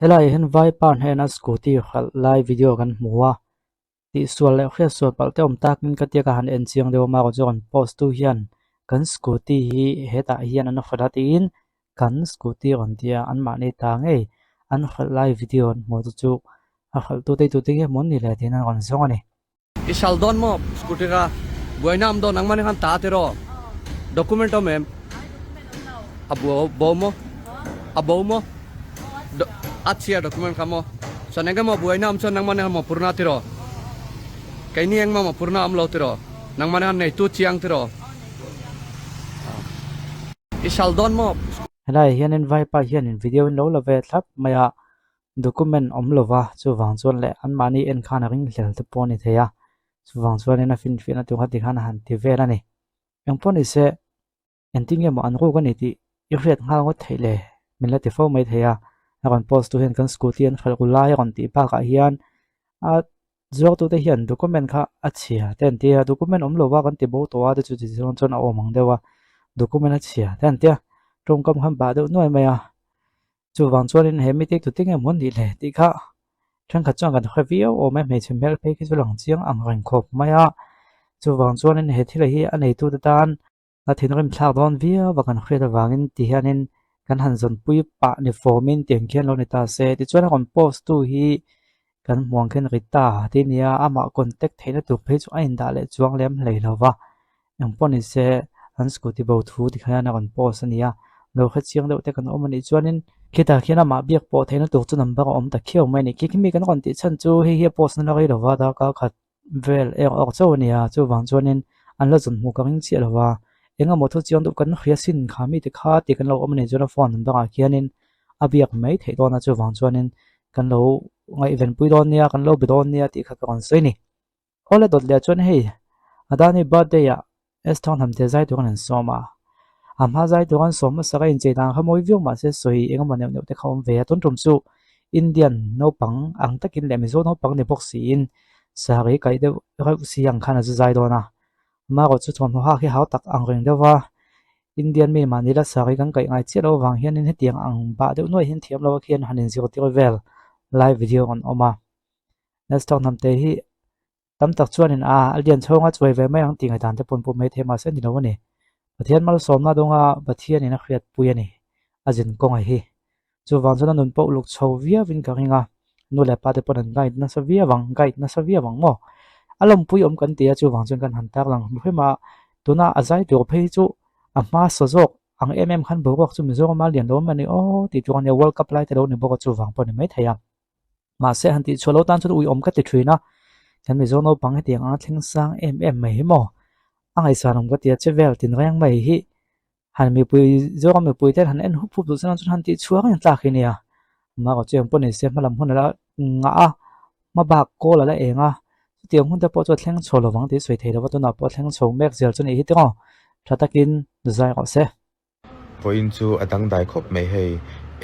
Helai hen vai pan hen a scooty khal lai video kan hmuwa ti sual le khia sual palte om takin katia ka han en chiang dewa ma ko jon post tu hian kan scooty hi heta hian an khadatin kan scooty on tia an ma nei ta ngei an khal lai video mo chu a khal tu te mon ni le tin an on song ani Isaldon mo scooty ka buainam do nang mani kan ta tero document o mem abo mo achia document kamo sanega mo buainam son nang mani mo purna tero kaini ang mo purna am lo tero nang mani nei tu chiang tero Isaldon mo helai hian en vai pa hian in video in lo la ve thlap maya document om lova chu wang chon le an mani en khana ring hlel te poni theya chu wang chuan en a fin atu khati khana han ti ve la ni ang poni se ending emo an ro ka ni ti i hriat ngal ngot theile min la ti fo mai theya akan post tu hen kan scooty an khal kulai kon ti pa ka hian a zok tu te hian document kha achia ten tia document om lova kan ti bo to a te chu chon a omang dewa document achia ten tia trong kam kham ba de noi maya chu wang chuan in he mi te tu ting emon di le ti kha thang kha chang kan khavio o me me chimel pe ki chu lang chiang ang reng khop maya chu wang chuan in he thila hi anei tu tan a thin rim thak don via wa kan khre da wangin ti hianin kan han zon pui pa ni formin tiang khian lo ni ta se ti chuan kon post tu hi kan muang khen rita ti nia ama contact theina tu page a in da le chuang lem hlei lova ang poni se an scooty bo thu ti khaya na kon post ania lo kha chiang deuh te kan omani chuanin kita khiana ma biak po theina tu chu number om ta khiau mai ni kikimi kan kon ti chan chu hi post na gai lova da ka khat vel ok chu nia chu wang chuanin an la zun mu ka ring chi lova enga mo thu chiang du kan khria sin khami ti kha ti kan lo omani chuna phone number a khianin a biak mai thei dona chu wang chuanin kan lo ngai event pui don nia kan lo bi don nia ti kha ka kon sei ni ole dot le chuan hei adani birthday ya eston ham te zai tu kan soma amma zai tu kan soma sa in che dang khamoi viu ma se soi enga ma ne te khom ve ton tum su indian no pang ang takin le mi zo no pang ne boxi in sa ri kai de ra si yang khana zai dona ma ko chu chon ha khi hau tak ang reng dewa indian mi mani la sa ri kan kai ngai che lo wang hian in hetiang ang ba de noi hin thiam lo khian hanin zio ti vel live video on oma eston ham te hi tam tak chuan in a alian chhonga choi ve mai ang tingai dan te pon pu mai thema se ni lo ni pathian mal som na donga pathian in a khriat pui ani ajin kong ai hi chu wang chona nun po luk chho via vin ka ringa nu le pa te pon an guide na sa via wang mo alom pui om kan tia chu wang chon kan han tak lang phema tuna azai tu phei chu amma so jok ang khan bo wak chu mi zo ma lian lo mani o ti tuan ya world cup lai te lo ni bo chu wang pon mai thaya ma se han ti cholo tan chu ui om ka ti thina kan mi zo no pang he tiang a thling sang mai mo angai sanom ka tia chevel tin rang mai hi han mi pui zo mi pui te han en hu phu tu san chu han ti chuang yang tla khinia ma ko chem pon se malam hun la nga a ma ba ko la enga tiang hun te po chu thleng cholo wang ti soi thei lo tu na po thleng chho mek zel chu ni hi te ngo thatakin zai ko se Point chu adang dai khop mai hei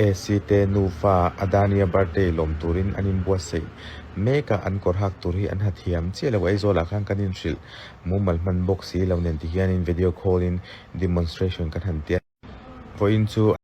ACT Nufa Adania birthday lom turin anin buase meka an kor hak tur hi an hathiam chela wai zo la khang kanin shil mumal man boxi lo nen ti hian in video call in demonstration kan han tia point chu